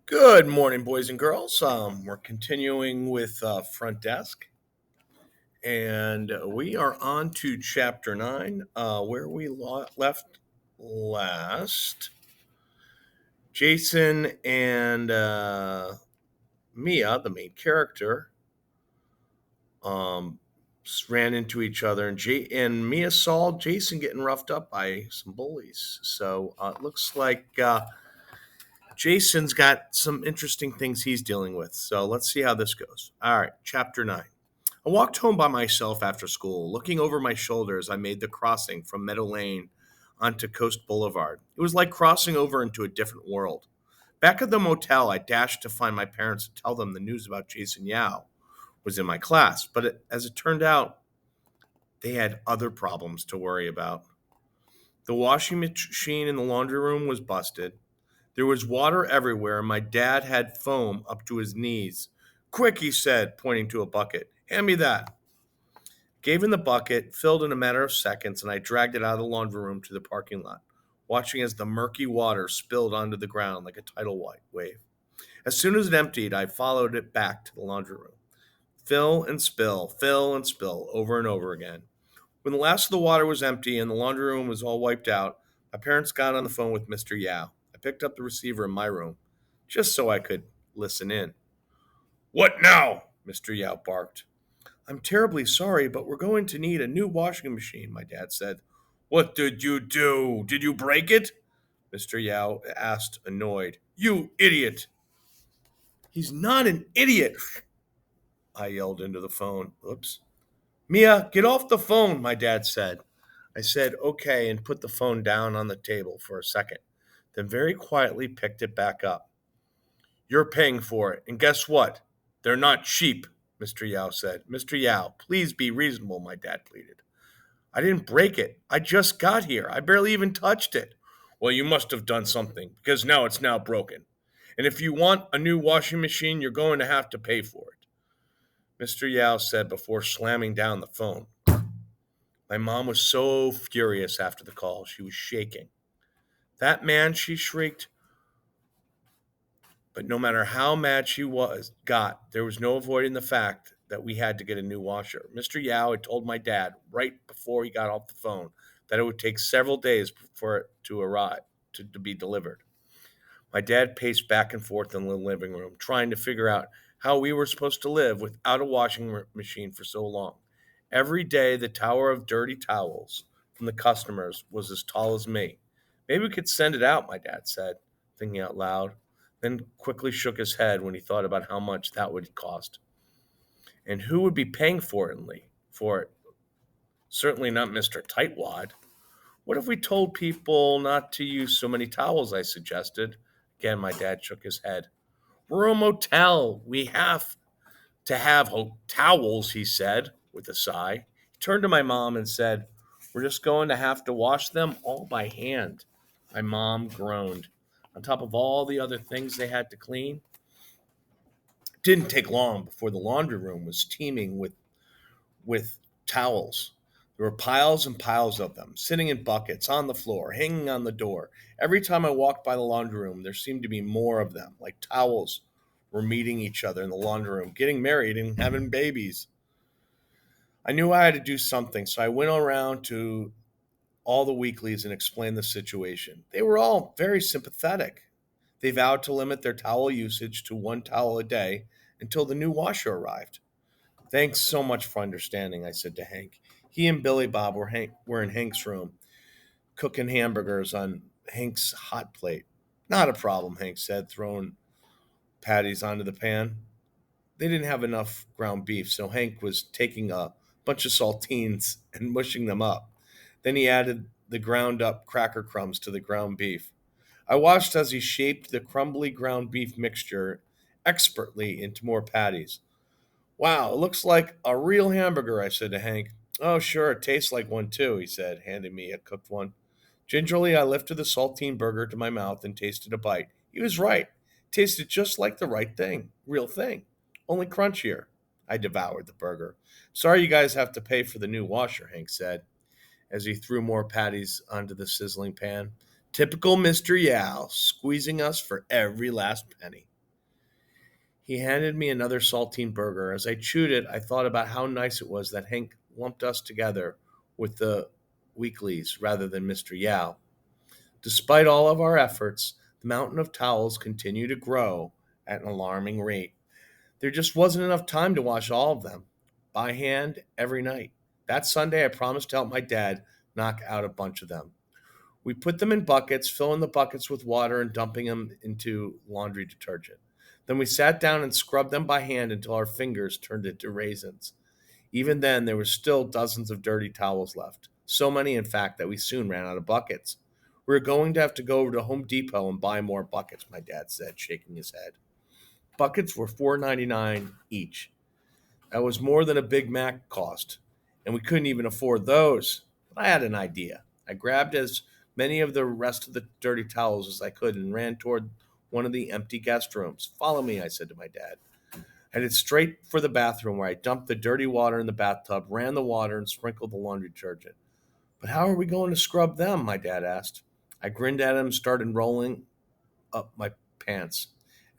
Good morning, boys and girls. We're continuing with front desk, and we are on to chapter 9, where we left last. Jason and Mia, the main character, um, ran into each other, and Mia saw Jason getting roughed up by some bullies. So it looks like Jason's got some interesting things he's dealing with. So let's see how this goes. All right, chapter 9. I walked home by myself after school, looking over my shoulder as I made the crossing from Meadow Lane onto Coast Boulevard. It was like crossing over into a different world. Back at the motel, I dashed to find my parents and tell them the news about Jason Yao was in my class, but as it turned out, they had other problems to worry about. The washing machine in the laundry room was busted. There was water everywhere, and my dad had foam up to his knees. Quick, he said, pointing to a bucket. Hand me that. Gave him the bucket, filled in a matter of seconds, and I dragged it out of the laundry room to the parking lot, watching as the murky water spilled onto the ground like a tidal wave. As soon as it emptied, I followed it back to the laundry room. Fill and spill, over and over again. When the last of the water was empty and the laundry room was all wiped out, my parents got on the phone with Mr. Yao. I picked up the receiver in my room, just so I could listen in. What now? Mr. Yao barked. I'm terribly sorry, but we're going to need a new washing machine, my dad said. What did you do? Did you break it? Mr. Yao asked, annoyed. You idiot! He's not an idiot, I yelled into the phone. Oops. Mia, get off the phone, my dad said. I said, okay, and put the phone down on the table for a second, then very quietly picked it back up. You're paying for it, and guess what? They're not cheap, Mr. Yao said. Mr. Yao, please be reasonable, my dad pleaded. I didn't break it. I just got here. I barely even touched it. Well, you must have done something, because now it's now broken. And if you want a new washing machine, you're going to have to pay for it, Mr. Yao said before slamming down the phone. My mom was so furious after the call. She was shaking. That man, she shrieked. But no matter how mad got, there was no avoiding the fact that we had to get a new washer. Mr. Yao had told my dad right before he got off the phone that it would take several days for it to arrive, to be delivered. My dad paced back and forth in the living room, trying to figure out how we were supposed to live without a washing machine for so long. Every day, the tower of dirty towels from the customers was as tall as me. Maybe we could send it out, my dad said, thinking out loud, then quickly shook his head when he thought about how much that would cost. And who would be paying for it? Certainly not Mr. Tightwad. What if we told people not to use so many towels, I suggested. Again, my dad shook his head. We're a motel. We have to have towels, he said with a sigh. He turned to my mom and said, we're just going to have to wash them all by hand. My mom groaned. On top of all the other things they had to clean, it didn't take long before the laundry room was teeming with towels. There were piles and piles of them, sitting in buckets, on the floor, hanging on the door. Every time I walked by the laundry room, there seemed to be more of them, like towels were meeting each other in the laundry room, getting married and having babies. I knew I had to do something, so I went around to all the weeklies and explained the situation. They were all very sympathetic. They vowed to limit their towel usage to one towel a day until the new washer arrived. Thanks so much for understanding, I said to Hank. He and Billy Bob were in Hank's room, cooking hamburgers on Hank's hot plate. Not a problem, Hank said, throwing patties onto the pan. They didn't have enough ground beef, so Hank was taking a bunch of saltines and mushing them up. Then he added the ground up cracker crumbs to the ground beef. I watched as he shaped the crumbly ground beef mixture expertly into more patties. Wow, it looks like a real hamburger, I said to Hank. Oh, sure, it tastes like one too, he said, handing me a cooked one. Gingerly, I lifted the saltine burger to my mouth and tasted a bite. He was right. It tasted just like the right thing, real thing, only crunchier. I devoured the burger. Sorry you guys have to pay for the new washer, Hank said, as he threw more patties onto the sizzling pan. Typical Mr. Yao, squeezing us for every last penny. He handed me another saltine burger. As I chewed it, I thought about how nice it was that Hank lumped us together with the weeklies rather than Mr. Yao. Despite all of our efforts, the mountain of towels continued to grow at an alarming rate. There just wasn't enough time to wash all of them by hand every night. That Sunday, I promised to help my dad knock out a bunch of them. We put them in buckets, filling the buckets with water and dumping them into laundry detergent. Then we sat down and scrubbed them by hand until our fingers turned into raisins. Even then, there were still dozens of dirty towels left. So many, in fact, that we soon ran out of buckets. We were going to have to go over to Home Depot and buy more buckets, my dad said, shaking his head. Buckets were $4.99 each. That was more than a Big Mac cost, and we couldn't even afford those. But I had an idea. I grabbed as many of the rest of the dirty towels as I could and ran toward one of the empty guest rooms. Follow me, I said to my dad. I headed straight for the bathroom where I dumped the dirty water in the bathtub, ran the water, and sprinkled the laundry detergent. But how are we going to scrub them? My dad asked. I grinned at him and started rolling up my pants.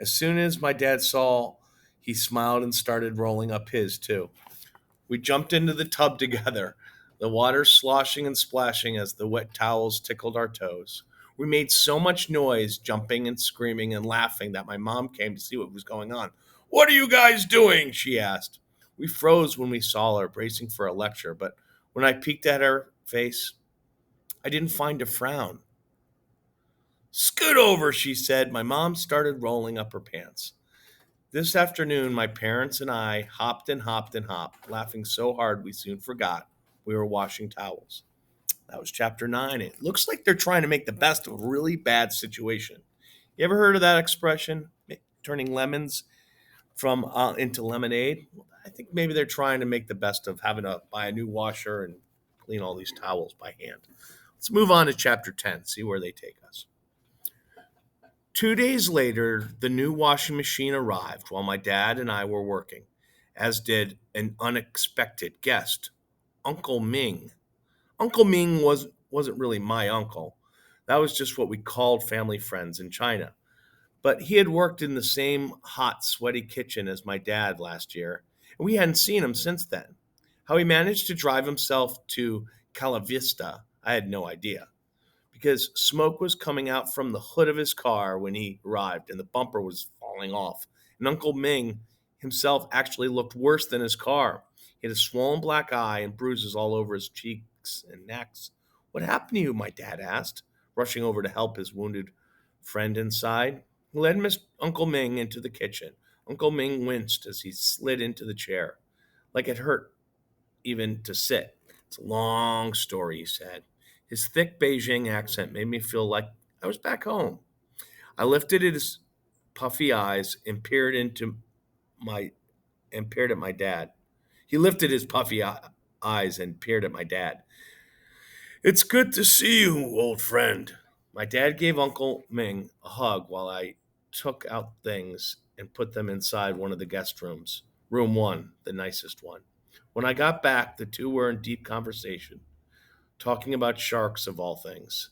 As soon as my dad saw, he smiled and started rolling up his too. We jumped into the tub together, the water sloshing and splashing as the wet towels tickled our toes. We made so much noise, jumping and screaming and laughing, that my mom came to see what was going on. "What are you guys doing?" she asked. We froze when we saw her, bracing for a lecture, but when I peeked at her face, I didn't find a frown. "Scoot over," she said. My mom started rolling up her pants. This afternoon, my parents and I hopped and hopped and hopped, laughing so hard we soon forgot we were washing towels. That was chapter 9. It looks like they're trying to make the best of a really bad situation. You ever heard of that expression, turning lemons from into lemonade? Well, I think maybe they're trying to make the best of having to buy a new washer and clean all these towels by hand. Let's move on to chapter 10, see where they take us. 2 days later, the new washing machine arrived while my dad and I were working, as did an unexpected guest, Uncle Ming. Uncle Ming wasn't really my uncle. That was just what we called family friends in China. But he had worked in the same hot, sweaty kitchen as my dad last year, and we hadn't seen him since then. How he managed to drive himself to Calavista, I had no idea, because smoke was coming out from the hood of his car when he arrived, and the bumper was falling off. And Uncle Ming himself actually looked worse than his car. He had a swollen black eye and bruises all over his cheeks and necks. "What happened to you?" my dad asked, rushing over to help his wounded friend inside. He led Uncle Ming into the kitchen. Uncle Ming winced as he slid into the chair, like it hurt even to sit. "It's a long story," he said. His thick Beijing accent made me feel like I was back home. I lifted his puffy eyes and my peered at my dad. He lifted his eyes and peered at my dad. "It's good to see you, old friend." My dad gave Uncle Ming a hug while I took out things and put them inside one of the guest rooms. Room 1, the nicest one. When I got back, the two were in deep conversation, talking about sharks of all things.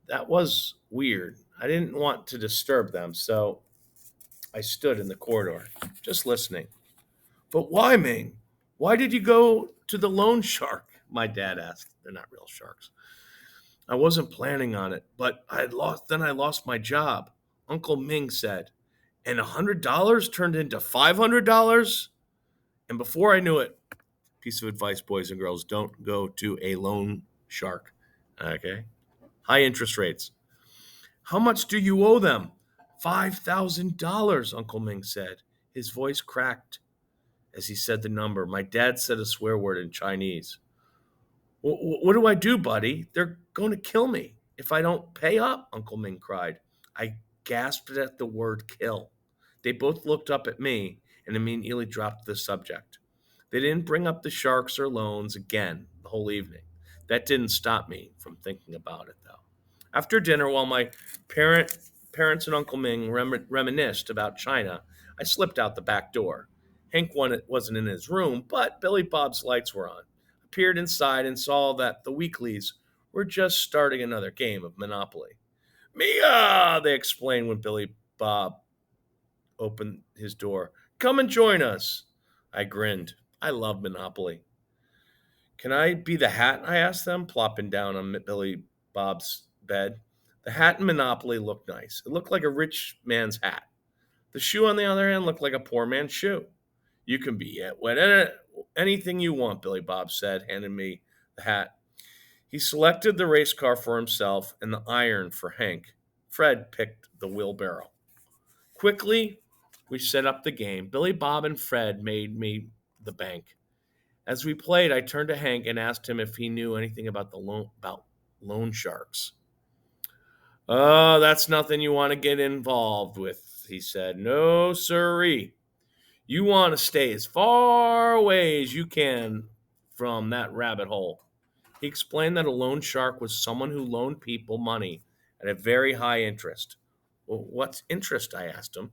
That was weird. I didn't want to disturb them, so I stood in the corridor, just listening. "But why, Ming? Why did you go to the loan shark?" my dad asked. They're not real sharks. "I wasn't planning on it, but I lost my job," Uncle Ming said. "And $100 turned into $500? And before I knew it, piece of advice, boys and girls, don't go to a loan shark. Okay? High interest rates. How much do you owe them?" $5,000, Uncle Ming said. His voice cracked as he said the number. My dad said a swear word in Chinese. What do I do, buddy? They're going to kill me if I don't pay up," Uncle Ming cried. I gasped at the word kill. They both looked up at me and immediately dropped the subject. They didn't bring up the sharks or loans again the whole evening. That didn't stop me from thinking about it, though. After dinner, while my parents and Uncle Ming reminisced about China, I slipped out the back door. Hank wasn't in his room, but Billy Bob's lights were on. I peered inside and saw that the weeklies were just starting another game of Monopoly. "Mia!" they explained when Billy Bob opened his door. Come and join us. I grinned. I love Monopoly. Can I be the hat? I asked them, plopping down on Billy Bob's bed. The hat in Monopoly looked nice. It looked like a rich man's hat. The shoe, on the other hand, looked like a poor man's shoe. You can be it. Anything you want, Billy Bob said, handing me the hat. He selected the race car for himself and the iron for Hank. Fred picked the wheelbarrow. Quickly, we set up the game. Billy Bob and Fred made me the bank. As we played, I turned to Hank and asked him if he knew anything about loan sharks. Oh, that's nothing you want to get involved with, he said. No, sirree. You want to stay as far away as you can from that rabbit hole. He explained that a loan shark was someone who loaned people money at a very high interest. Well, what's interest? I asked him.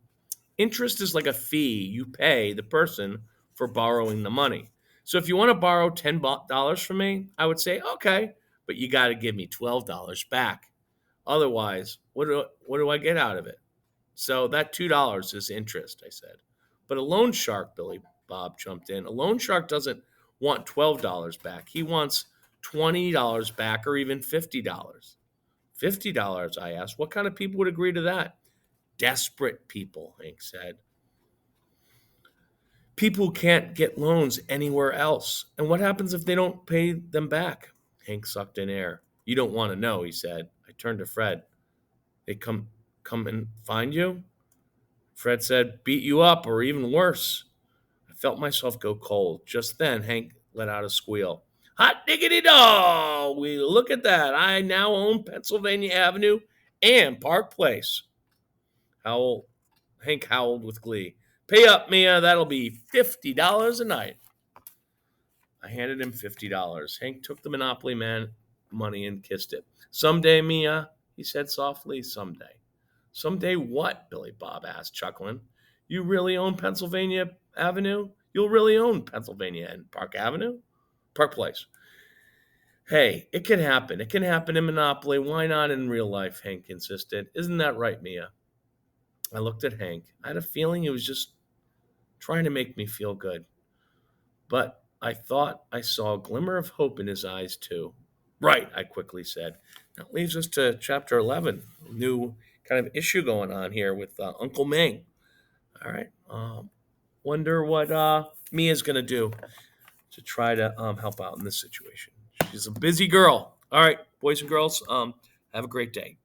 Interest is like a fee you pay the person for borrowing the money. So if you want to borrow $10 from me, I would say, okay, but you got to give me $12 back. Otherwise, what do I get out of it? So that $2 is interest, I said. But a loan shark, Billy Bob jumped in. A loan shark doesn't want $12 back. He wants $20 back or even $50. $50, I asked. What kind of people would agree to that? Desperate people, Hank said. People who can't get loans anywhere else. And what happens if they don't pay them back? Hank sucked in air. You don't want to know, he said. I turned to Fred. They come and find you? Fred said, beat you up or even worse. I felt myself go cold. Just then, Hank let out a squeal. Hot diggity dog! We look at that. I now own Pennsylvania Avenue and Park Place. Hank howled with glee. Pay up, Mia. That'll be $50 a night. I handed him $50. Hank took the Monopoly Man money and kissed it. Someday, Mia, he said softly, someday. Someday what? Billy Bob asked, chuckling. You really own Pennsylvania Avenue? You'll really own Pennsylvania and Park Avenue? Park Place. Hey, it can happen. It can happen in Monopoly. Why not in real life? Hank insisted. Isn't that right, Mia? I looked at Hank. I had a feeling he was just trying to make me feel good. But I thought I saw a glimmer of hope in his eyes, too. Right, I quickly said. That leaves us to chapter 11. New kind of issue going on here with Uncle Ming. All right. Wonder what Mia's going to do to try to help out in this situation. She's a busy girl. All right, boys and girls, have a great day.